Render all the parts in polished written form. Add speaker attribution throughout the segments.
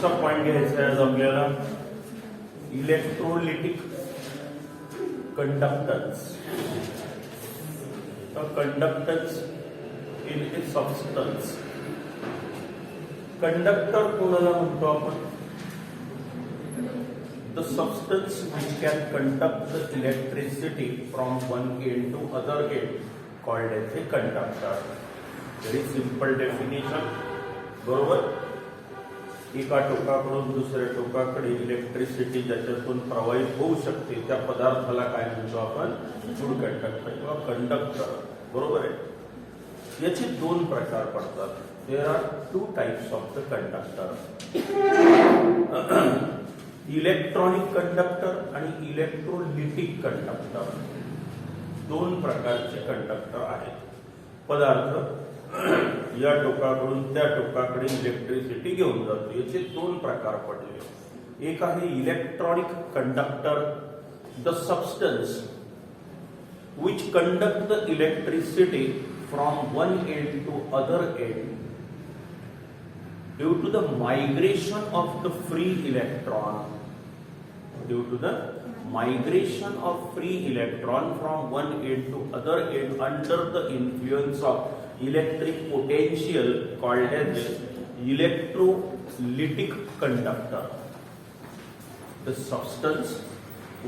Speaker 1: शेवटचा पॉइंट घ्यायचा आहे आज आपल्याला, electrolytic conductance. Conductance in A substance. Conductor कोणाला म्हणतो आपण? The substance which can conduct the electricity from one end to other end called as a conductor. Very simple definition. बरोबर. एका टोकाकडून दुसऱ्या टोकाकडे इलेक्ट्रिसिटी ज्याच्यातून प्रवाहित होऊ शकते त्या पदार्थाला काय म्हणतो आपण? गुड कंडक्टर किंवा कंडक्टर. बरोबर आहे. याचे दोन प्रकार पडतात. There are two types of the conductor. Electronic conductor आणि इलेक्ट्रोलिटिक कंडक्टर. दोन प्रकारचे कंडक्टर आहेत. पदार्थ या टोकाकडून त्या टोकाकडे इलेक्ट्रिसिटी घेऊन जातो. याचे दोन प्रकार पडले. एक आहे electronic conductor, the substance which conduct the electricity from one end to other end due to the migration of the free electron. Due to the migration of free electron from one end to other end under the influence of electric potential called as electrolytic conductor. The substance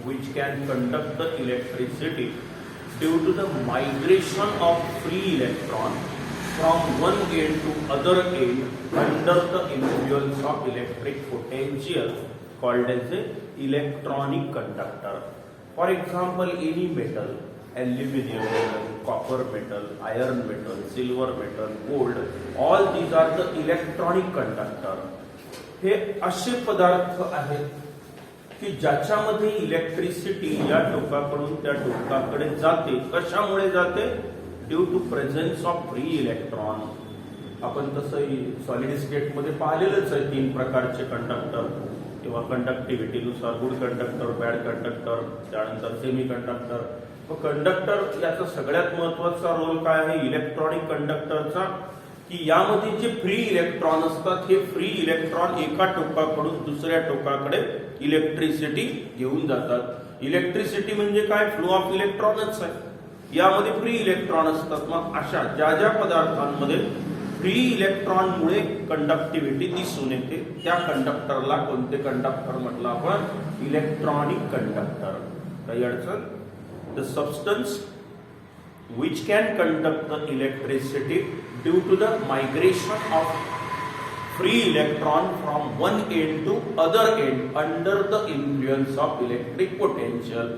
Speaker 1: which can conduct the electricity due to the migration of free electron from one end to other end under the influence of electric potential called as a electronic conductor. For example, any metal, aluminum metal, copper metal, iron metal, silver metal, gold, all these are the electronic conductor. हे असे पदार्थ आहेत की ज्याच्यामध्ये electricity या टोकाकडून त्या टोकाकडे जाते. कशामुळे जाते? Due to presence of free electron. आपण तसं सॉलिड स्टेट मध्ये पाहिलेलंच आहे. तीन प्रकारचे कंडक्टर किंवा कंडक्टिव्हिटीनुसार गुड कंडक्टर, बॅड कंडक्टर, त्यानंतर सेमी कंडक्टर. कंडक्टर याचा सगळ्यात महत्वाचा रोल काय आहे इलेक्ट्रॉनिक कंडक्टरचा? की यामध्ये जे फ्री इलेक्ट्रॉन असतात हे फ्री इलेक्ट्रॉन एका टोकाकडून दुसऱ्या टोकाकडे इलेक्ट्रिसिटी घेऊन जातात. इलेक्ट्रिसिटी म्हणजे काय? फ्लो ऑफ इलेक्ट्रॉनच आहे. यामध्ये फ्री इलेक्ट्रॉन असतात. मग अशा ज्या ज्या पदार्थांमध्ये फ्री इलेक्ट्रॉनमुळे कंडक्टिव्हिटी दिसून येते त्या कंडक्टरला कोणते कंडक्टर म्हटलं आपण? Electronic conductor. काही अडचण? The substance which can conduct the electricity due to the migration of free electron from one end to other end under the influence of electric potential.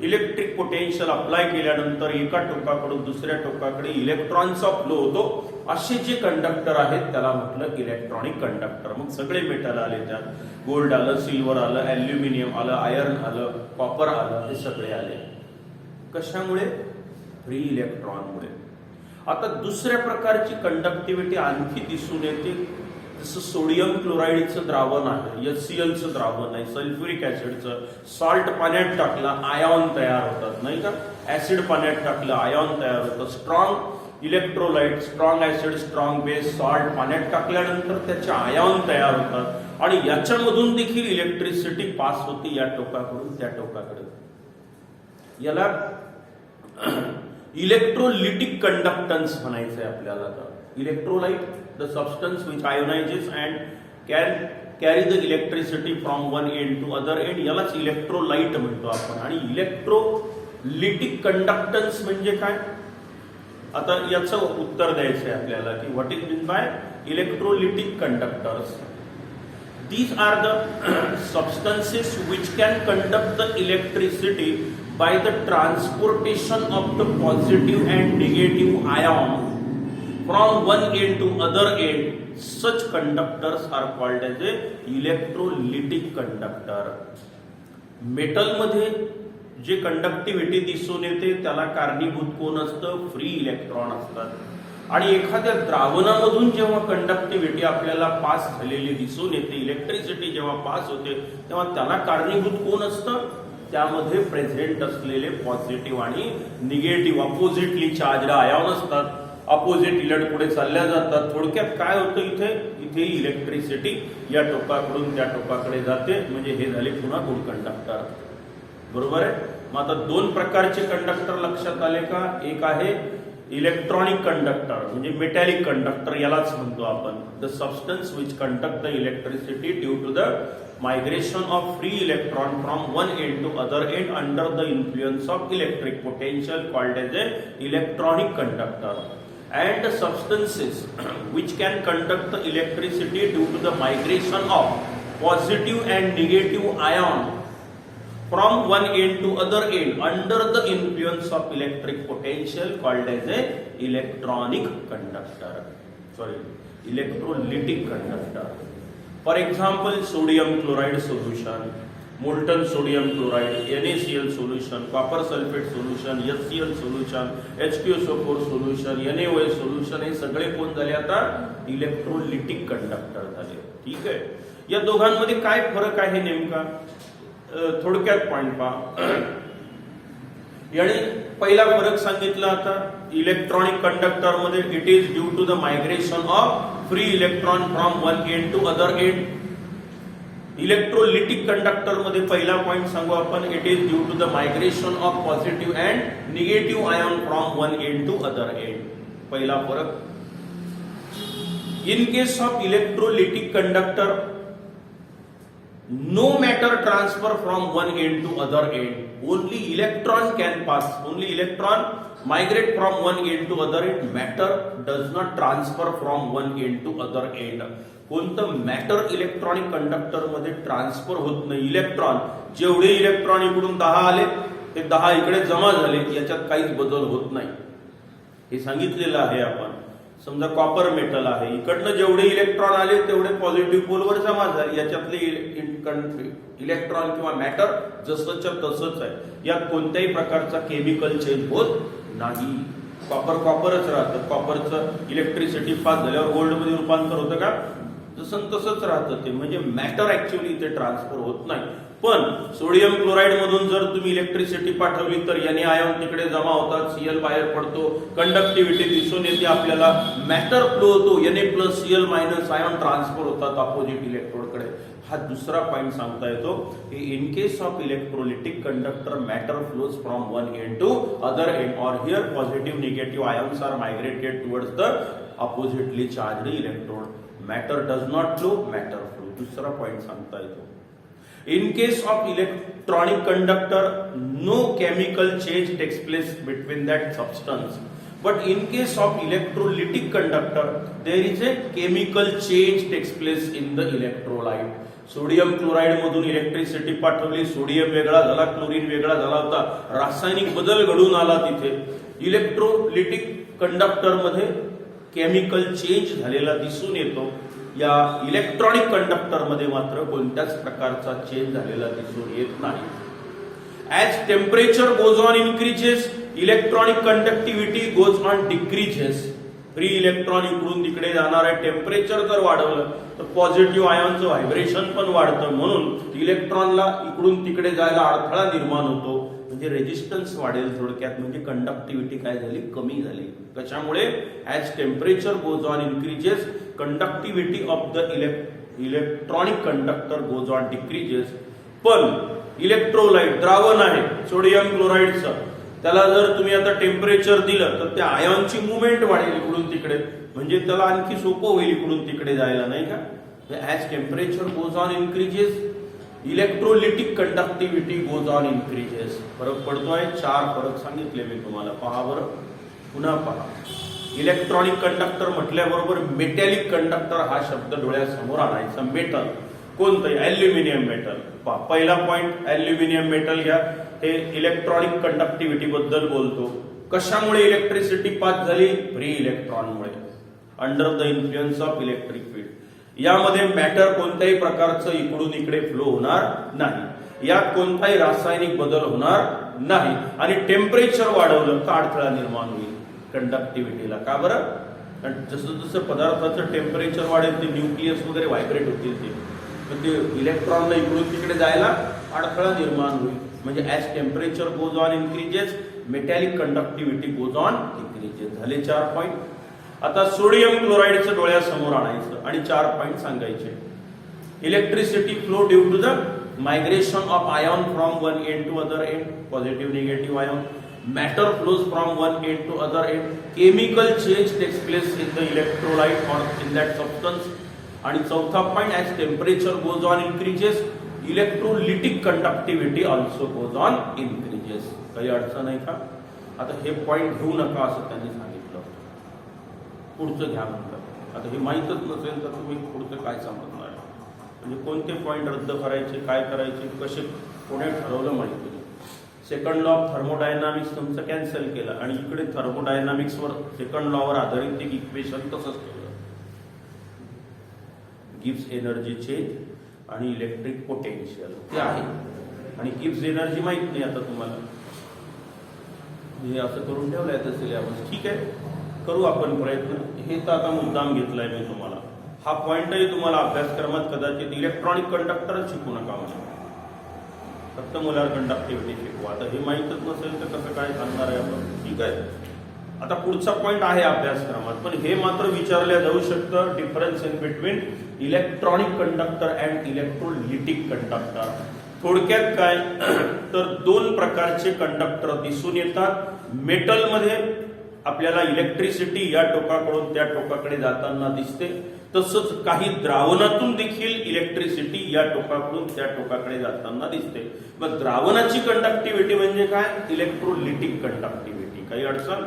Speaker 1: Electric potential apply केल्यानंतर एका टोकाकडून दुसऱ्या टोकाकडे इलेक्ट्रॉनचा flow होतो. असे जे conductor आहेत त्याला म्हटलं इलेक्ट्रॉनिक कंडक्टर. मग सगळे मेटल आले त्यात. गोल्ड आलं, सिल्वर आलं, अल्युमिनियम आलं, आयर्न आलं, कॉपर आलं, हे सगळे आले. कशामुळे? फ्री इलेक्ट्रॉनमुळे. आता दुसऱ्या प्रकारची कंडक्टिव्हिटी आणखी दिसून येते. जसं सोडियम क्लोराईडचं द्रावण आहे, HClचं द्रावण आहे, सल्फ्युरिक ऍसिडचं. सॉल्ट पाण्यात टाकलं आयॉन तयार होतात नाही का? ऍसिड पाण्यात टाकलं आयॉन तयार होतं. Strong electrolyte, strong acid, strong base, salt पाण्यात टाकल्यानंतर त्याचे आयॉन तयार होतात आणि याच्यामधून देखील इलेक्ट्रिसिटी पास होते या टोकाकडून त्या टोकाकडे. याला इलेक्ट्रोलिटिक कंडक्टन्स म्हणायचं आहे आपल्याला. Electrolyte, the substance which ionizes and can carry the electricity from one end to other end, यालाच इलेक्ट्रोलाइट म्हणतो आपण. आणि इलेक्ट्रोलिटिक कंडक्टन्स म्हणजे काय? आता याचं उत्तर द्यायचं आहे आपल्याला की what is mean by electrolytic conductors. These are the substances which can conduct the electricity by the transportation of the positive and negative ion from one end to other end. Such conductors are called as a electrolytic conductor. Metal मध्ये जे conductivity दिसून येते त्याला कारणीभूत कोण असतं? Free electron असतात. आणि एखाद्या द्रावणामधून जेव्हा कंडक्टिव्हिटी आपल्याला पास झालेली दिसून येते, इलेक्ट्रिसिटी जेव्हा पास होते तेव्हा त्याला कारणीभूत कोण असतं? त्यामध्ये प्रेझेंट असलेले पॉझिटिव्ह आणि निगेटिव्ह अपोजिटली चार्जड आयॉन असतात. अपोजिट इलेक्ट्रॉन पुढे चालल्या जातात. थोडक्यात काय होतं इथे इलेक्ट्रिसिटी या टोकाकडून त्या टोकाकडे जाते, म्हणजे हे झाले पुन्हा गुड कंडक्टर. बरोबर आहे. मग आता दोन प्रकारचे कंडक्टर लक्षात आले का? एक आहे इलेक्ट्रॉनिक कंडक्टर म्हणजे मेटॅलिक कंडक्टर, यालाच म्हणतो आपण the substance which conduct the electricity due to the migration of free electron from one end to other end under the influence of electric potential called as a electronic conductor. And substances which can conduct the electricity due to the migration of positive and negative ion from one end to other end under the influence of electric potential called as a electronic conductor. Electrolytic conductor. For example, sodium chloride solution, molten sodium chloride, NaCl solution, copper sulfate solution, HCl solution, H2SO4 solution, NaOH solution, हे सगळे कोण झाले आता? Electrolytic conductor झाले. ठीक आहे. या दोघांमध्ये काय फरक आहे नेमका? थोडक्यात पॉइंट पहा. याने पहिला फरक सांगितला आता इलेक्ट्रॉनिक कंडक्टर मध्ये it is due to the migration of free electron from one end to other end. Electrolytic conductor मध्ये पहिला पॉइंट सांगू आपण, it is due to the migration of positive and negative ion from one end to other end. पहिला फरक. In case of electrolytic conductor no matter transfer from one end to other end, only electron can pass, only electron migrate from one end to other end. Matter does not transfer from one end to other end. कोणतं matter electronic conductor मध्ये transfer होत नाही. Electron जेवढे electron इकडून 10 आले ते 10 इकडे जमा झाले, याच्यात काहीच बदल होत नाही. हे सांगितलेलं आहे आपण. समजा कॉपर मेटल आहे, इकडनं जेवढे इलेक्ट्रॉन आले तेवढे पॉझिटिव्ह पोलवर जमा झाले, याच्यातले इलेक्ट्रॉन किंवा मॅटर जसंच्या तसंच आहे. यात कोणत्याही प्रकारचा केमिकल चेंज होत नाही. कॉपरच राहतं. कॉपरचं इलेक्ट्रिसिटी पास झाल्यावर गोल्ड मध्ये रूपांतर होतं का? जसं तसंच राहतं ते. म्हणजे मॅटर ऍक्च्युअली इथे ट्रान्सफर होत नाही. पण सोडियम क्लोराईड मधून जर तुम्ही इलेक्ट्रिसिटी पाठवली तर याने आयन तिकडे जमा होतात, Cl बाहेर पडतो, कंडक्टिव्हिटी दिसून येते आपल्याला, मॅटर फ्लो होतो, Na plus Cl minus ion transfer होतात अपोजिट इलेक्ट्रोडकडे. हा दुसरा पॉइंट सांगता येतो. In case of electrolytic conductor matter flows from one end to other end और here positive negative ions are migrated towards the oppositely charged electrode. Matter does not flow, matter flow. दुसरा point सांगता येतो. In case of electronic conductor, no chemical change takes place between that substance. But in case of electrolytic conductor, there is a chemical change takes place in the electrolyte. Sodium chloride मधून electricity पाठवली, sodium वेगळा झाला, chlorine वेगळा झाला होता, रासायनिक बदल घडून आला तिथे. इलेक्ट्रोलिटिक कंडक्टर मध्ये केमिकल चेंज झालेला दिसून येतो. या इलेक्ट्रॉनिक कंडक्टर मध्ये मात्र कोणत्याच प्रकारचा चेंज झालेला दिसून येत नाही. As temperature goes on increases, electronic conductivity goes on decreases. Free electron इकडून तिकडे जाणार आहे, टेम्परेचर जर वाढवलं तर पॉझिटिव्ह आयनचं व्हायब्रेशन पण वाढतं, म्हणून इलेक्ट्रॉनला इकडून तिकडे जायला अडथळा निर्माण होतो, म्हणजे रेजिस्टन्स वाढेल. थोडक्यात म्हणजे कंडक्टिव्हिटी काय झाली? कमी झाली. कशामुळे? As temperature goes on increases, conductivity of the electronic conductor goes on decreases. पण इलेक्ट्रोलाइट द्रावण आहे सोडियम क्लोराईडचं, त्याला जर तुम्ही आता टेम्परेचर दिलं तर त्या आयनची मुवमेंट वाढेल इकडून तिकडे, म्हणजे त्याला आणखी सोपं होईल इकडून तिकडे जायला, नाही का? As temperature goes on increases, electrolytic conductivity goes on increases. फरक पडतोय. 4 फरक सांगितले मी तुम्हाला. पहा बरं, पुन्हा पहा. इलेक्ट्रॉनिक कंडक्टर म्हटल्याबरोबर मेटॅलिक कंडक्टर हा शब्द डोळ्यासमोर आणायचा. मेटल कोणतं? Aluminium metal. पहिला पॉइंट ऍल्युमिनियम मेटल घ्या. हे इलेक्ट्रॉनिक कंडक्टिव्हिटी बद्दल बोलतो. कशामुळे इलेक्ट्रिसिटी पास झाली? फ्री इलेक्ट्रॉनमुळे, under the influence of electric field. यामध्ये मॅटर कोणत्याही प्रकारचं इकडून इकडे फ्लो होणार नाही, यात कोणताही रासायनिक बदल होणार नाही, आणि टेम्परेचर वाढवलं तर अडथळा निर्माण होईल कंडक्टिव्हिटीला. का बरं? जसं जसं पदार्थाचं टेम्परेचर वाढेल ते न्यूक्लियस वगैरे व्हायब्रेट होतील, ते इलेक्ट्रॉनला इकडून तिकडे जायला अडथळा निर्माण होईल. म्हणजे as temperature goes on increases, metallic conductivity goes on decreases. झाले 4 पॉइंट. आता सोडियम क्लोराईडचं डोळ्यासमोर आणायचं आणि 4 पॉइंट सांगायचे. Electricity flow due to the migration of ion from one end to other end, positive negative ion. Matter flows from one end to other end. Chemical change takes place in the electrolyte or in that substance. आणि चौथा point, as temperature goes on increases electrolytic conductivity also goes on increases. काही अडचण नाही का? आता हे point घेऊ नका असं त्यांनी सांगितलं, पुढचं घ्या म्हणतात. आता हे माहीतच नसेल तर तुम्ही पुढचं काय समजणार, म्हणजे कोणते पॉइंट रद्द करायचे, काय करायचे, कसे कोणी ठरवलं माहिती नाही. सेकंड लॉ ऑफ थर्मोडायनामिक्स तुमचं कॅन्सल केलं आणि इकडे थर्मोडायनामिक्सवर सेकंड लॉवर आधारित एक इक्वेशन तसंच केलं. गिव्स एनर्जी चेंज आणि इलेक्ट्रिक पोटेन्शियल ते आहे. आणि गिव्स एनर्जी माहित नाही आता तुम्हाला, हे असं करून ठेवलंय आता सिलेबस. ठीक आहे, करू आपण प्रयत्न. हे तर आता मुद्दाम घेतलाय मी तुम्हाला. हा पॉइंटही तुम्हाला अभ्यासक्रमात कदाचित इलेक्ट्रॉनिक कंडक्टरच शिकू नका म्हणजे, फक्त मोलार कंडक्टिव्हिटी शिकवा. आता हे माहीतच नसेल तर कसं काय सांगणार आहे आपण. ठीक आहे, आता पुढचा पॉइंट आहे अभ्यासक्रमात, पण हे मात्र विचारल्या जाऊ शकतं. Difference in between electronic conductor and electrolytic conductor. थोडक्यात काय तर 2 प्रकारचे कंडक्टर दिसून येतात. मेटलमध्ये आपल्याला इलेक्ट्रिसिटी या टोकाकडून त्या टोकाकडे जाताना दिसते, तसंच काही द्रावणातून देखील इलेक्ट्रिसिटी या टोकाकडून त्या टोकाकडे जाताना दिसते. मग द्रावणाची कंडक्टिव्हिटी म्हणजे काय? Electrolytic conductivity. काही अडचण?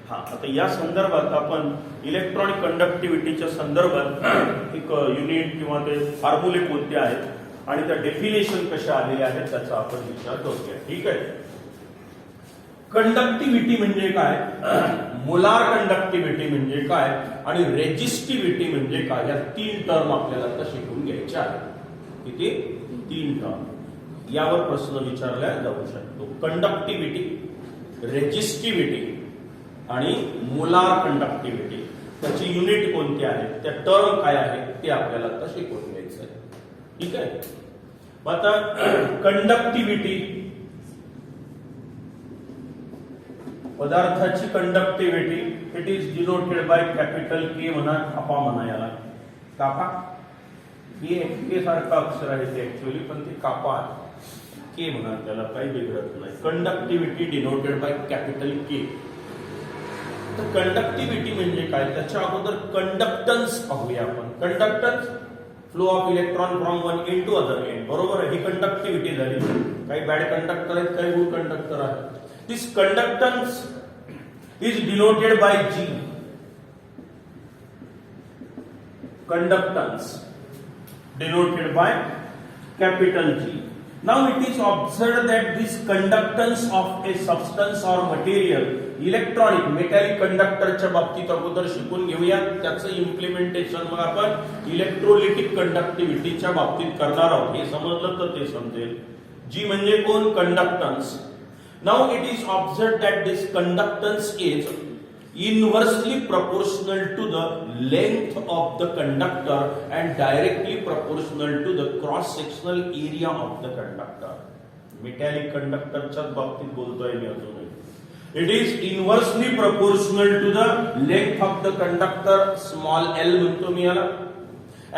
Speaker 1: हा, आता या संदर्भात आपण इलेक्ट्रॉनिक कंडक्टिव्हिटीच्या संदर्भात एक युनिट किंवा ते फॉर्म्युले कोणते आहेत आणि त्या डेफिनेशन कशा आलेल्या आहेत त्याचा आपण विचार करूया. ठीक आहे, कंडक्टिव्हिटी म्हणजे काय, मोलार कंडक्टिव्हिटी म्हणजे काय आणि रेजिस्टिव्हिटी म्हणजे काय, या 3 टर्म आपल्याला आता शिकून घ्यायच्या आहेत. किती? 3 टर्म. यावर प्रश्न विचारला जाऊ शकतो. कंडक्टिव्हिटी, रेजिस्टिव्हिटी आणि मोलार कंडक्टिव्हिटी, त्याची युनिट कोणती आहे, त्या टर्म काय आहे ते आपल्याला आता शिकून घ्यायचं आहे. ठीक आहे, आता कंडक्टिव्हिटी, पदार्थाची conductivity, it is denoted by capital K म्हणा, कापा म्हणा याला. कापा के सारखा अक्षर आहे ते ऍक्च्युअली, पण ते कापा के म्हणा त्याला, काही वेगळंच नाही. Conductivity denoted by capital K. तर कंडक्टिव्हिटी म्हणजे काय, त्याच्या अगोदर कंडक्टन्स पाहूया आपण. Conductance, flow of electron from one end to other end. बरोबर आहे, ही कंडक्टिव्हिटी झाली. काही बॅड कंडक्टर आहेत, काही गुड कंडक्टर आहेत. This conductance is denoted by G. Conductance denoted by capital G. Now it is observed that this conductance of a substance or material, electronic metallic कंडक्टरच्या बाबतीत अगोदर शिकून घेऊया, त्याचं इम्प्लिमेंटेशन मग आपण इलेक्ट्रोलिटिक कंडक्टिव्हिटीच्या बाबतीत करणार आहोत. हे समजलं तर ते समजेल. जी म्हणजे कोण? Conductance. Now it is observed that this conductance is inversely proportional to the length of the conductor and directly proportional to the cross sectional area of the conductor. Metallic conductor च्या बाबतीत बोलतोय मी अजूनही. It is inversely proportional to the length of the conductor, small l म्हणतो मी याला,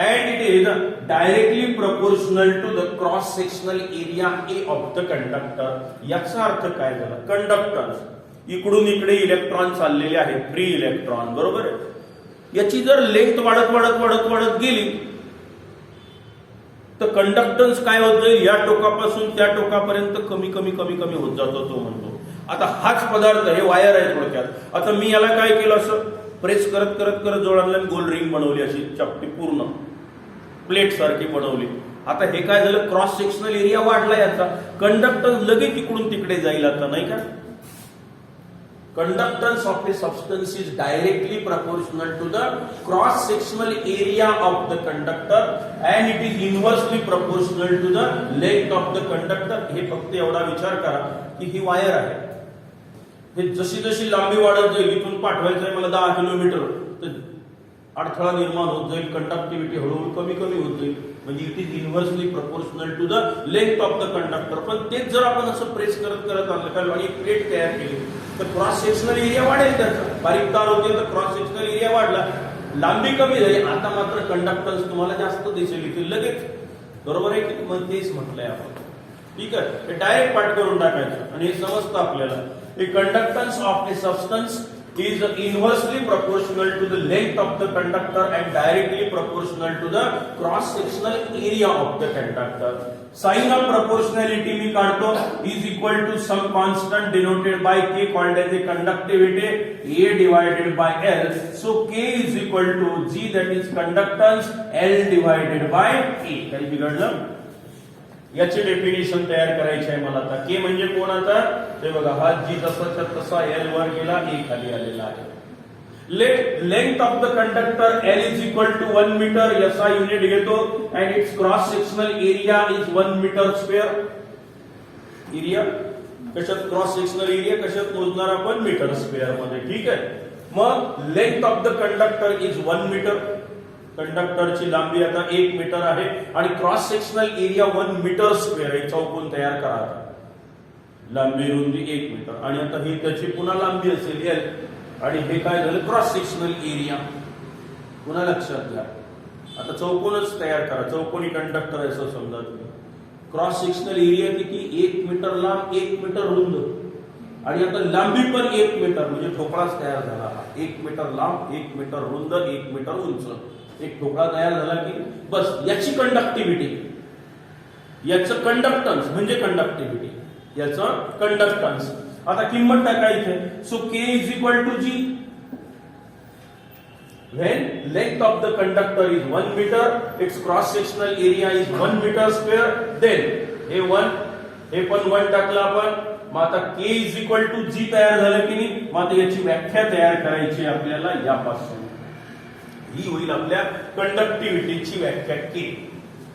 Speaker 1: and it is directly proportional to the cross sectional area A of the conductor. याचा अर्थ काय झाला? कंडक्टन्स, इकडून इकडे इलेक्ट्रॉन चाललेले आहेत, फ्री इलेक्ट्रॉन, बरोबर आहे. याची जर लेंथ वाढत वाढत वाढत वाढत गेली तर कंडक्टन्स काय होत जाईल, या टोकापासून त्या टोकापर्यंत कमी कमी कमी कमी होत जातो तो म्हणतो. आता हाच पदार्थ, हे वायर आहे थोडक्यात. आता मी याला काय केलं, असं प्रेस करत करत करत जोड आणलं, गोल रिंग बनवली, अशी चपटी पूर्ण प्लेट सारखी बनवली. आता हे काय झालं, क्रॉस सेक्शनल एरिया वाढला याचा, कंडक्टन्स लगेच इकडून तिकडे जाईल. आता नाही का, conductance of a substance is directly proportional to the cross sectional area of the conductor and it is inversely proportional to the length of the conductor. हे फक्त एवढा विचार करा की ही वायर आहे, हे जशी जशी लांबी वाढत जाईल, इथून पाठवायचं आहे मला 10 किलोमीटर, तर अडथळा निर्माण होत जाईल, कंडक्टिव्हिटी हळूहळू कमी कमी होत जाईल. म्हणजे it is inversely proportional to the length of the conductor. पण तेच जर आपण असं प्रेस करत आणलं आणि एक प्लेट तयार केली तर क्रॉस सेक्शनल एरिया वाढेल, त्याचा बारीक तार होते तर क्रॉस सेक्शनल सक्सेल एरिया वाढला, लांबी कमी झाली, आता मात्र कंडक्टन्स तुम्हाला जास्त दिसेल इथे लगेच. बरोबर आहे की? मग तेच म्हटलंय आपण. ठीक आहे, हे डायरेक्ट पाठ करून टाकायचं आणि हे समजतं आपल्याला. A conductance of a substance is inversely proportional to the length of the conductor and directly proportional to the cross sectional area of the conductor. Sign of proportionality मी काढतो is equal to some constant denoted by K called as a conductivity A divided by L. So K is equal to G, that is conductance, L divided by A. काही बिघडलं? याचे definition तयार करायचे आहे मला आता. के म्हणजे कोण? आता ते बघा, हा जी जसाच्या तसा एल वर गेला, ए खाली आलेला आहे. Length of the conductor L is equal to 1 metre. याचा युनिट घेतो and its cross sectional area is 1 metre square. Area कशात? क्रॉस सेक्शनल एरिया कशात मोजणार आपण? मीटर स्क्वेअर मध्ये. ठीक आहे, मग length of the conductor is 1 metre. कंडक्टरची लांबी आता 1 मीटर आहे आणि cross sectional area 1 metre square. एक चौकोन तयार करा. लांबी रुंदी 1 मीटर आणि आता ही त्याची पुन्हा लांबी असेल एल आणि हे काय झालं? Cross sectional area. पुन्हा लक्षात घ्या, आता चौकोनच तयार करा. चौकोनी कंडक्टर आहे असं समजा तुम्ही. क्रॉस सेक्शनल एरिया किती? 1 मीटर लांब, 1 मीटर रुंद आणि आता लांबी पण 1 मीटर, म्हणजे ठोकळाच तयार झाला. 1 मीटर लांब, 1 मीटर रुंद, 1 मीटर उंच, एक ठोकळा तयार झाला की बस. याची कंडक्टिव्हिटी, याचं कंडक्टन्स म्हणजे कंडक्टिव्हिटी, याचं कंडक्टन्स. आता किंमत टाका इथे. So K is equal to G. When length of the conductor is 1 metre, it's cross sectional area is 1 metre square. Then हे 1, हे पण 1 टाकलं आपण. मग आता K is equal to G तयार झालं की नाही. मग आता याची व्याख्या तयार करायची आपल्याला यापासून. ही होईल आपल्या कंडक्टिव्हिटीची व्याख्या के.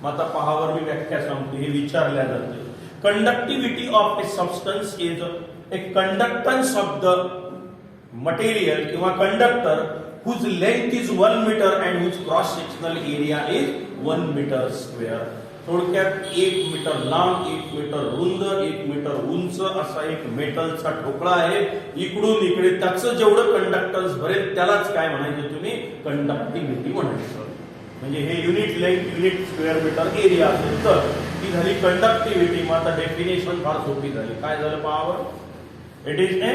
Speaker 1: मग आता पहावर मी व्याख्या सांगतो, हे विचारल्या जाते. Conductivity of a substance is a conductance of the material किंवा conductor whose length is 1 metre and whose cross sectional area is 1 metre square. थोडक्यात 1 मीटर लांब, 1 मीटर रुंद, 1 मीटर उंच असा एक मेटलचा ठोकळा आहे. इकडून इकडे त्याचं जेवढं कंडक्टन्स भरेल त्यालाच काय म्हणायचं तुम्ही? कंडक्टिव्हिटी म्हणायचं. म्हणजे हे unit length, unit square metre area असेल तर ती झाली कंडक्टिव्हिटी. मग आता डेफिनेशन फार सोपी झाली. काय झालं पाहावं? इट इज ए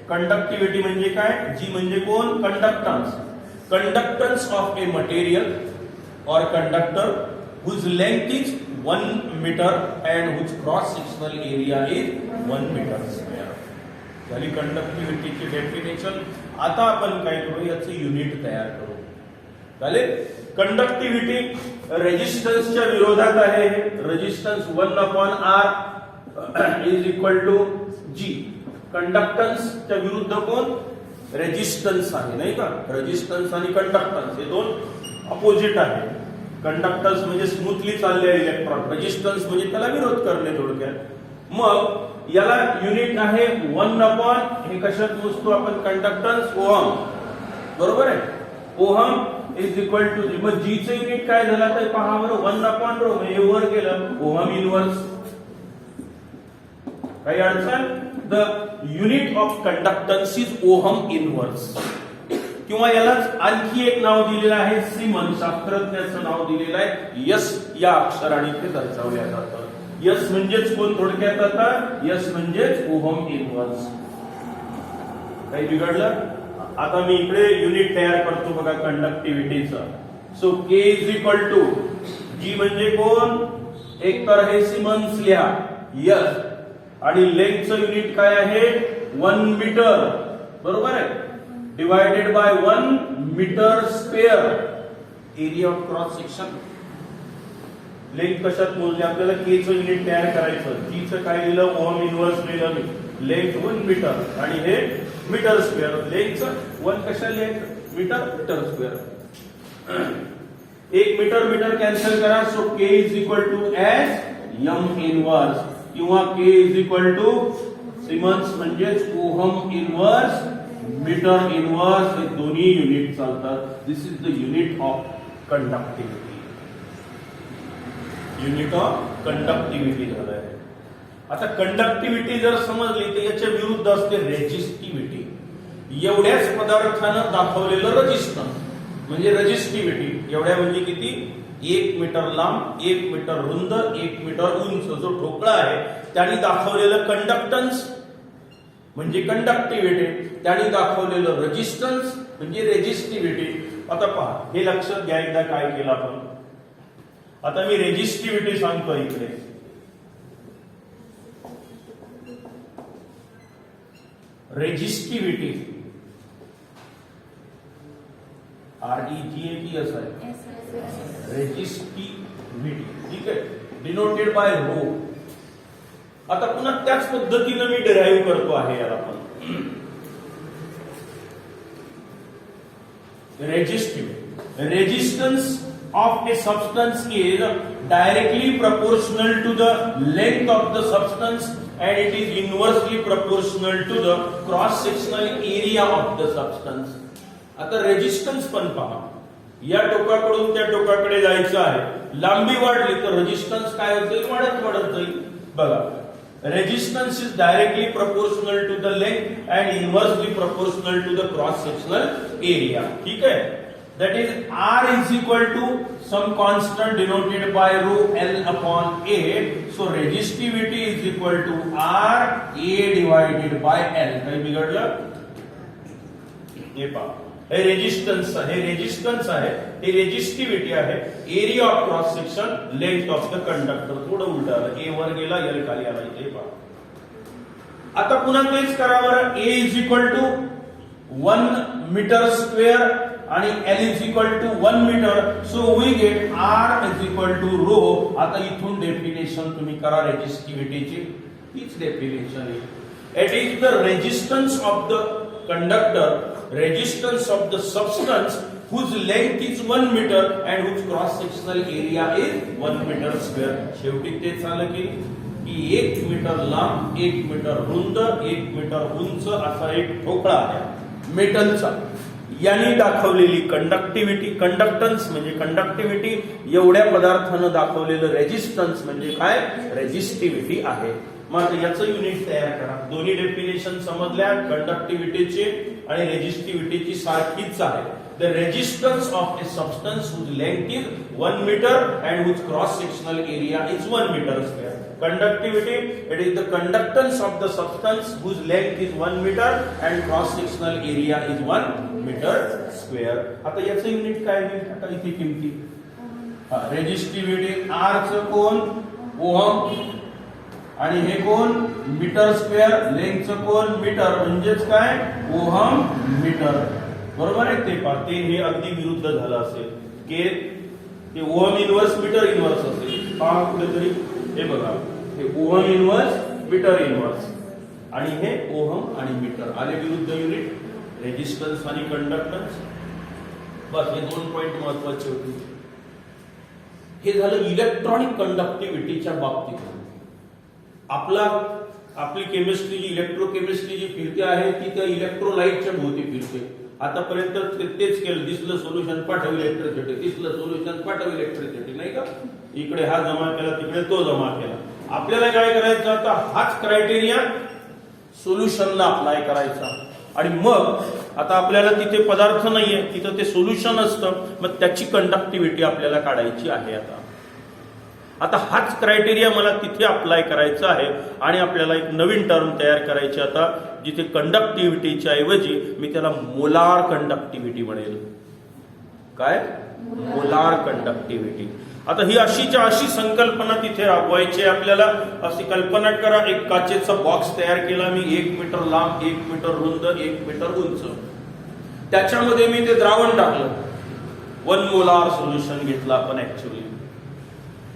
Speaker 1: कंडक्टिव्हिटी म्हणजे काय? जी म्हणजे कोण? Conductance. Conductance of a material और conductor whose length is 1 meter and whose cross sectional area is 1 meter square. झाली कंडक्टिव्हिटीची डेफिनेशन. आता आपण काय करू? याचं युनिट तयार करू. चालेल? कंडक्टिव्हिटी रेजिस्टन्सच्या विरोधात आहे. Resistance 1/R is equal to G. कंडक्टन्सच्या विरुद्ध कोण? रेजिस्टन्स आहे, नाही का? रेजिस्टन्स आणि कंडक्टन्स हे दोन अपोजिट आहे. कंडक्टन्स म्हणजे स्मूथली चाललेले इलेक्ट्रॉन, रेजिस्टन्स म्हणजे त्याला विरोध करणे थोडक्यात. मग याला युनिट आहे 1/, हे कशात मोजतो आपण? Conductance ohm. बरोबर आहे? ओहम इज इक्वल टू जी. मग जी चे युनिट काय झालं तर पहा बरं. 1/ρ म्हणजे वर गेलं ओहम इनवर्स. काही अडचण? The unit of conductance is ohm inverse. किंवा यालाच आणखी एक नाव दिलेलं आहे, सिमन्स. शास्त्रज्ञाचं नाव दिलेलं आहे यस या अक्षराने ते दर्शवल्या जातं. यस म्हणजेच कोण? थोडक्यात आता यस म्हणजेच ओहम इनवर्स. काही बिघडलं? आता मी इकडे युनिट तयार करतो बघा कंडक्टिव्हिटीचं. So K is equal to G म्हणजे कोण? एक तर हे सिमन्स लिहा यस, आणि लेंथचं युनिट काय आहे? 1 मीटर. बरोबर आहे? Divided by 1 metre square area of cross section. Length कशात मोजली? आपल्याला के चं युनिट तयार करायचं. जी चं काय लिहिलं? ओहम इनवर्स लिहिलं मी. लेंथ 1 मीटर आणि हे मीटर स्क्वेअर. लेंथचं 1 कशा लिहायचं? Metre, metre square. 1 metre metre cancel करा. So K is equal to S M inverse किंवा K is equal to siemens म्हणजेच ओहम इनवर्स, मीटर इनवर्स. हे दोन्ही युनिट चालतात. This is the unit of conductivity. Unit of conductivity झालं आहे. आता conductivity जर समजली तर याच्या विरुद्ध असते रेजिस्टिव्हिटी. एवढ्याच पदार्थानं दाखवलेलं रेजिस्टन्स म्हणजे रेजिस्टिव्हिटी. एवढ्या म्हणजे किती? 1 मीटर लांब, 1 मीटर रुंद, 1 मीटर उंच जो ठोकळा आहे त्याने दाखवलेलं कंडक्टन्स म्हणजे कंडक्टिव्हिटी, त्याने दाखवलेलं रेजिस्टन्स म्हणजे रेजिस्टिव्हिटी. आता पहा, हे लक्षात घ्या एकदा काय केलं आपण. आता मी रेजिस्टिव्हिटी सांगतो इकडे. रेजिस्टिव्हिटी REGATS आहे. रेजिस्टिव्हिटी, ठीक आहे, डिनोटेड बाय रो. आता पुन्हा त्याच पद्धतीने मी डिराईव्ह करतो आहे याला आपण. Resistance of a substance is directly proportional to the length of the substance and it is inversely proportional to the cross sectional area of the substance. आता रेजिस्टन्स पण पहा, या टोकाकडून त्या टोकाकडे जायचं आहे, लांबी वाढली तर रेजिस्टन्स काय होते? वाढत जाईल. बघा, resistance is directly proportional to the length and inversely proportional to the cross sectional area. ठीक है? That is R is equal to some constant denoted by rho L upon A. So resistivity is equal to R A divided by L. काही बिघडलं? हे पहा, हे resistance आहे, हे resistivity आहे, area of cross section, length of the conductor. थोडं उलट आलं, ए वर गेला, एल खाली आला. हे पहा, आता पुन्हा तेच करा बरं. A is equal to 1 metre square आणि L is equal to 1 metre. So we get R is equal to rho. आता इथून डेफिनेशन तुम्ही करा रेजिस्टिव्हिटीची. हीच डेफिनेशन आहे. It is the resistance of the conductor, resistance of the substance whose length is 1 meter and whose cross sectional area is 1 meter square. शेवटी तेच आलं की 1 मीटर लांब, 1 मीटर रुंद, 1 मीटर उंच असा एक ठोकळा आहे मेटलचा. यांनी दाखवलेली कंडक्टिव्हिटी, कंडक्टन्स म्हणजे कंडक्टिव्हिटी, एवढ्या पदार्थानं दाखवलेलं रेजिस्टन्स म्हणजे काय? रेजिस्टिव्हिटी आहे. मग याचं युनिट तयार करा. दोन्ही डेफिनेशन समजल्या, कंडक्टिव्हिटीची आणि रेजिस्टिव्हिटीची सारखीच आहे. The resistance of a substance whose length is 1 metre and whose cross sectional area is 1 metre square. Conductivity, it is the conductance of the substance whose length is 1 metre and cross sectional area is 1 metre square. आता याचं unit काय होईल? आता इथे किमती, resistivity R च कोण? Ohm, आणि हे कोण? Metre square. लेंथचं कोण? मीटर. म्हणजेच काय? Ohm metre. बरोबर आहे? ते पाहते हे अगदी विरुद्ध झालं असेल की ते ओहम इनवर्स मीटर इनवर्स असेल. पहा कुठेतरी, हे बघा, हे ओहम इनवर्स मीटर इनवर्स आणि हे ओहम आणि मीटर आले विरुद्ध युनिट. रेजिस्टन्स आणि कंडक्टन्स, बस हे 2 पॉइंट महत्वाचे होते. हे झालं इलेक्ट्रॉनिक कंडक्टिव्हिटीच्या बाबतीत. आपली केमिस्ट्री जी इलेक्ट्रोकेमिस्ट्री जी फिरते आहे ती त्या इलेक्ट्रोलाइटच्या भोवती फिरते. आतापर्यंत तेच केलं, दिसलं सोल्युशन पाठव इलेक्ट्रिसिटी, दिसलं सोल्युशन पाठव इलेक्ट्रिसिटी, नाही का? इकडे हा जमा केला, तिकडे तो जमा केला. आपल्याला काय करायचं? आता हाच क्रायटेरिया सोल्युशनला अप्लाय करायचा. आणि मग आता आपल्याला तिथे पदार्थ नाहीये, तिथं ते सोल्युशन असतं, मग त्याची कंडक्टिव्हिटी आपल्याला काढायची आहे. आता हाच क्रायटेरिया मला तिथे अप्लाय करायचा आहे आणि आपल्याला एक नवीन टर्म तयार करायची. आता जिथे कंडक्टिव्हिटीच्या ऐवजी मी त्याला मोलार कंडक्टिव्हिटी म्हणेल. काय? Molar conductivity. आता ही अशीच्या अशी संकल्पना तिथे राबवायची आपल्याला. अशी कल्पना करा, एक काचेचा बॉक्स तयार केला मी, 1 मीटर लांब, 1 मीटर रुंद, 1 मीटर उंच. त्याच्यामध्ये मी ते द्रावण टाकलं, 1 मोलार सोल्युशन घेतलं आपण ऍक्च्युअली.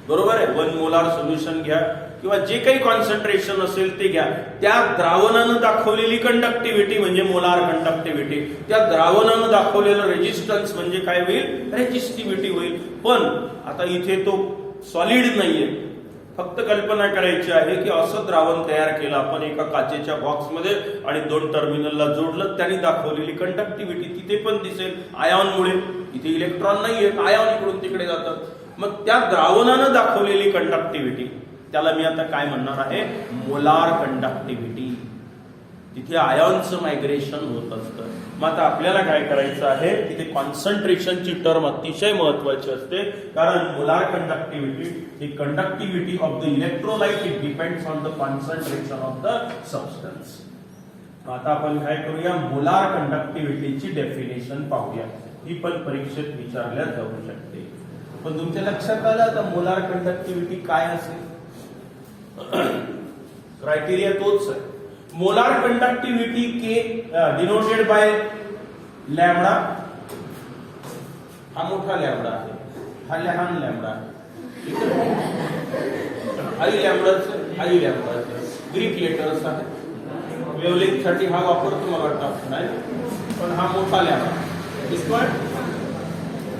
Speaker 1: बरोबर आहे? 1 मोलार सोल्युशन घ्या किंवा जे काही कॉन्सन्ट्रेशन असेल ते घ्या. त्या द्रावणानं दाखवलेली कंडक्टिव्हिटी म्हणजे मोलार कंडक्टिव्हिटी, त्या द्रावणानं दाखवलेलं रेजिस्टन्स म्हणजे काय होईल? रेजिस्टिव्हिटी होईल. पण आता इथे तो सॉलिड नाहीये, फक्त कल्पना करायची आहे की असं द्रावण तयार केलं आपण एका काचेच्या बॉक्समध्ये आणि 2 टर्मिनलला जोडलं, त्यांनी दाखवलेली कंडक्टिव्हिटी तिथे पण दिसेल. आयॉनमुळे, इथे इलेक्ट्रॉन नाहीये, आयॉन इकडून तिकडे जातात. मग त्या द्रावणानं दाखवलेली कंडक्टिव्हिटी, त्याला मी आता काय म्हणणार आहे? Molar conductivity. तिथे आयॉनचं मायग्रेशन होत असतं. मग आता आपल्याला काय करायचं आहे, तिथे कॉन्सन्ट्रेशनची टर्म अतिशय महत्वाची असते, कारण molar conductivity he conductivity of the electrolyte it depends on the concentration of the substance. आता आपण काय करूया, मोलार कंडक्टिव्हिटीची डेफिनेशन पाहूया. ही पण परीक्षेत विचारल्या जाऊ शकते. पण तुमच्या लक्षात आलं आता मोलार कंडक्टिव्हिटी काय असेल? क्रायटेरिया तोच आहे. Molar conductivity K denoted by lambda. हा मोठा लॅम्बडा आहे, हा लहान लॅम्बडा आहे. आई लॅम्बडाचं ग्रीक लेटर्स आहे. वेवलेंथ साठी हा वापरतो मला वाटतं नाही, पण हा मोठा लॅम्बडा दिसतोय.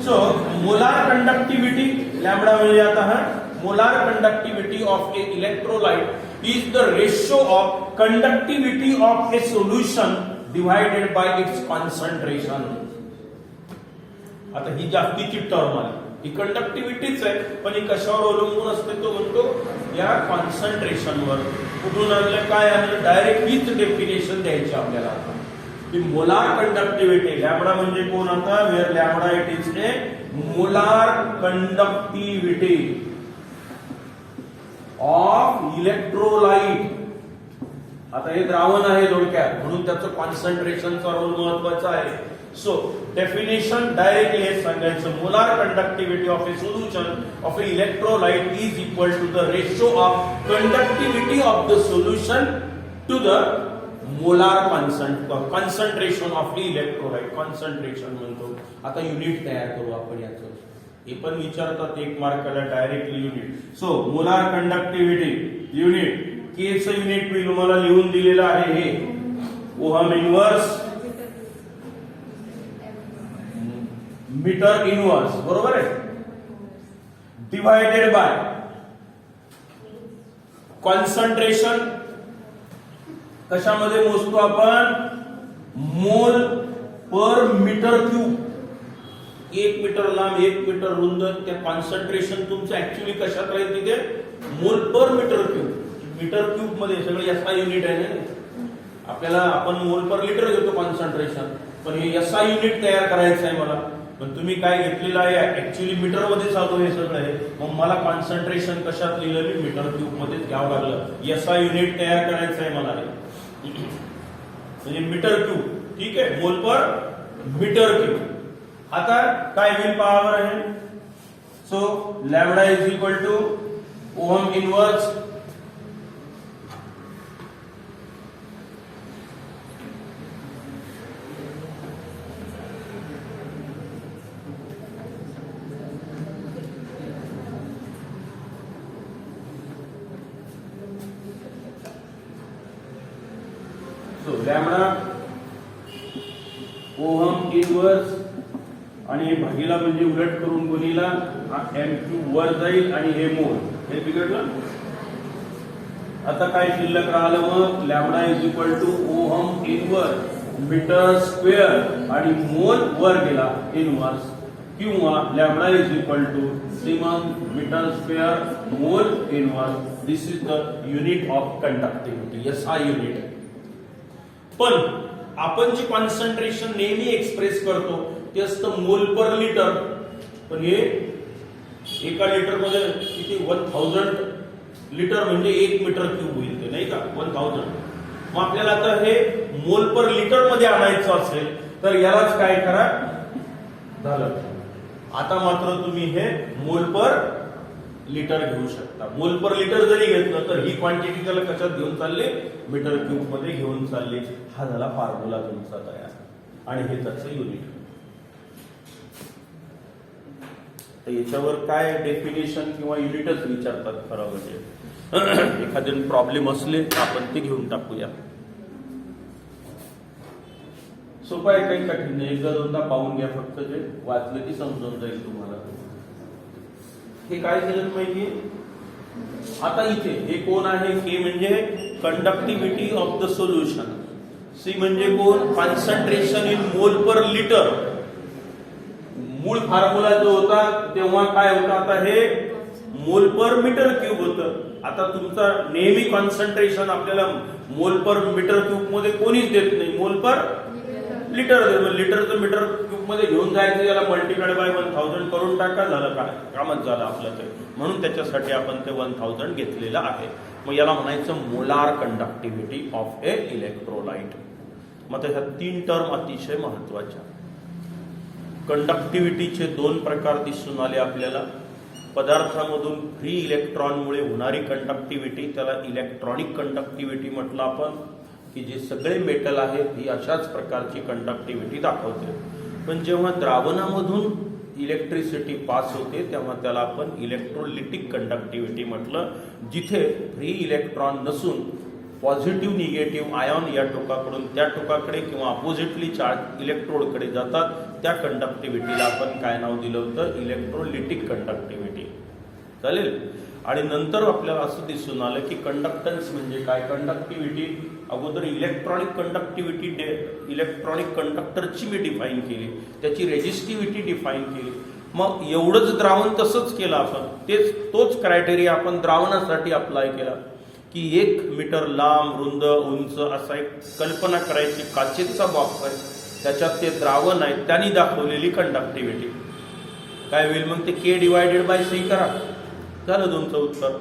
Speaker 1: सो मोलार कंडक्टिव्हिटी लॅम्बडा म्हणजे आता हा molar conductivity of a electrolyte is the ratio of conductivity of a solution divided by its concentration. आता ही जास्तीची टर्म आहे, ही कंडक्टिव्हिटीच आहे, पण ही कशावर अवलंबून असते तो म्हणतो या कॉन्सन्ट्रेशनवर. कुठून आणलं, काय आणलं, डायरेक्ट हीच डेफिनेशन द्यायची आपल्याला. आता की मोलार कंडक्टिव्हिटी लॅम्बडा म्हणजे कोण, आता where lambda it is a molar conductivity of electrolyte. आता हे द्रावण आहे थोडक्यात, म्हणून त्याचं कॉन्सन्ट्रेशनचा रोल महत्वाचा आहे. सो डेफिनेशन डायरेक्टली हे सांगायचं, molar conductivity of a solution of a electrolyte is equal to the ratio of conductivity of the solution to the molar concentration of the electrolyte. Concentration म्हणतो. आता युनिट तयार करू आपण याचं. हे पण विचारतात एक मार्काला directly unit. So molar conductivity unit K चं युनिट मी तुम्हाला लिहून दिलेलं आहे, हे ओहम इनवर्स मीटर इनवर्स, बरोबर आहे, डिवायडेड बाय कॉन्सन्ट्रेशन. कशामध्ये मोजतो आपण, मोल पर मीटर क्यूब. 1 मीटर लांब 1 मीटर रुंद, त्या कॉन्सन्ट्रेशन तुमचं ऍक्च्युअली कशात राहील तिथे, मोल पर मीटर क्यूब. मीटर क्यूब मध्ये सगळे एसआय युनिट आहे ना आपल्याला, आपण मोल पर लिटर घेतो कॉन्सन्ट्रेशन, पण हे एसआय युनिट तयार करायचं आहे मला. पण तुम्ही काय घेतलेलं आहे, ऍक्च्युअली मीटर मध्ये चालू हे सगळं आहे. मग मला कॉन्सन्ट्रेशन कशात लिहिलं, मी मीटर क्यूब मध्ये घ्यावं लागलं. एसआय युनिट तयार करायचं आहे मला, हे म्हणजे मीटर क्यूब. ठीक आहे, मोल पर मीटर क्यूब. आता काय होईल पाहावर आहे. So lambda is equal to ohm inverse lambda ohm inverse आणि हे भागीला म्हणजे उलट करून गुणीला एम क्यूब वर जाईल आणि हे मोल, हे बिघडलं. आता काय शिल्लक राहिलं, मग lambda is equal to ohm inverse metre square आणि मोल वर गेला इनवर्स, किंवा lambda is equal to siemens metre square mole inverse. This is the unit of conductivity, SI unit. पण आपण जी कॉन्सन्ट्रेशन नेहमी एक्सप्रेस करतो ते असतं मोल पर लिटर. पण हे एका लिटर मध्ये किती, 1000 लिटर म्हणजे 1 मीटर क्यूब होईल ते, नाही का, 1000. मग आपल्याला आता हे मोल पर लिटर मध्ये आणायचं असेल तर यालाच काय करा, झालं. आता मात्र तुम्ही हे मोल पर लिटर घेऊ शकता. मोल पर लिटर जरी घेतलं तर ही क्वांटिटी त्याला कशात घेऊन चालले, मीटर क्यूब मध्ये घेऊन चालले. हा झाला फॉर्म्युला तुमचा तयार, आणि हे त्याचं युनिट. तर याच्यावर काय डेफिनेशन किंवा युनिटच विचारतात खरं म्हणजे. एखादे प्रॉब्लेम असले आपण ते घेऊन टाकूया. सोपं आहे, काही कठीण नाही. एकदा दोनदा पाहून घ्या, फक्त ते वाचलं की समजून जाईल तुम्हाला. हे काय केलं माहितीये, आता इथे हे कोण आहे, के म्हणजे conductivity of the solution, C म्हणजे कोण, कॉन्सन्ट्रेशन इन मोल पर लिटर. मूळ फॉर्म्युला जो होता तेव्हा काय होता, आता हे मोल पर मीटर क्यूब होतं. आता तुमचा नेहमी कॉन्सन्ट्रेशन आपल्याला मोल पर मीटर क्यूब मध्ये कोणीच देत नाही, मोल पर लिटर देतो. लिटरचं मीटर क्यूब मध्ये घेऊन जायचं, याला मल्टिप्लाय बाय 1000 करून टाका, झालं काय, कामच झालं आपलं ते. म्हणून त्याच्यासाठी आपण ते 1000 घेतलेलं आहे. मग याला म्हणायचं molar conductivity of a electrolyte. मग ह्या 3 टर्म अतिशय महत्वाच्या. कंडक्टिव्हिटीचे 2 प्रकार दिसून आले आपल्याला. पदार्थामधून फ्री इलेक्ट्रॉनमुळे होणारी कंडक्टिव्हिटी, त्याला इलेक्ट्रॉनिक कंडक्टिव्हिटी म्हटलं आपण, की जे सगळे मेटल आहेत ही अशाच प्रकारची कंडक्टिव्हिटी दाखवते. पण जेव्हा द्रावणामधून इलेक्ट्रिसिटी पास होते तेव्हा त्याला आपण इलेक्ट्रोलिटिक कंडक्टिव्हिटी म्हटलं, जिथे फ्री इलेक्ट्रॉन नसून पॉझिटिव्ह निगेटिव्ह आयॉन या टोकाकडून त्या टोकाकडे किंवा अपोजिटली चार्ज इलेक्ट्रोडकडे जातात. त्या कंडक्टिव्हिटीला आपण काय नाव दिलं होतं, इलेक्ट्रोलिटिक कंडक्टिव्हिटी. चालेल. आणि नंतर आपल्याला असं दिसून आलं की कंडक्टन्स म्हणजे काय. कंडक्टिव्हिटी अगोदर इलेक्ट्रॉनिक कंडक्टिव्हिटी इलेक्ट्रॉनिक कंडक्टरची मी डिफाईन केली, त्याची रेजिस्टिव्हिटी डिफाईन केली. मग एवढंच द्रावण तसंच केलं आपण, तोच क्रायटेरिया आपण द्रावणासाठी अप्लाय केला की 1 मीटर लांब रुंद उंच असा एक कल्पना करायची, काचेचा बॉक्स आहे, त्याच्यात ते द्रावण आहे, त्यांनी दाखवलेली कंडक्टिव्हिटी काय होईल. मग ते K/C करा, झालं तुमचं उत्तर.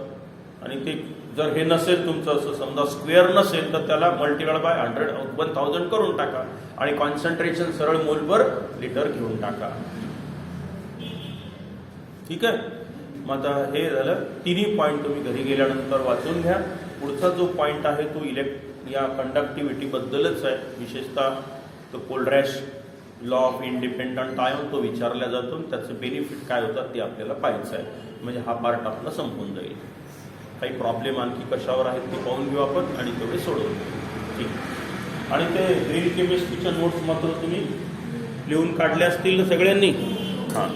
Speaker 1: आणि ते जर हे नसेल तुमचं, असं समजा स्क्वेअर नसेल तर त्याला मल्टिप्लाय बाय 1000 करून टाका आणि कॉन्सन्ट्रेशन सरळ मोल पर लिटर घेऊन टाका. ठीक आहे. मग आता हे झालं. 3 पॉईंट तुम्ही घरी गेल्यानंतर वाचून घ्या. पुढचा जो पॉईंट आहे तो या कंडक्टिव्हिटी बद्दलच आहे. विशेषतः तो कोल्ड्रॅश लॉ ऑफ इंडिपेंडंट आयॉन तो विचारला जातो, त्याचे बेनिफिट काय होतात ते आपल्याला पाहायचं आहे. म्हणजे हा पार्ट आपला संपून जाईल. काही प्रॉब्लेम आणखी कशावर आहेत ते पाहून घेऊ आपण आणि तेवढे सोडवून घेऊ. ठीक. आणि ते ग्रीन केमिस्ट्रीच्या नोट्स मात्र तुम्ही लिहून काढल्या असतील सगळ्यांनी. हां.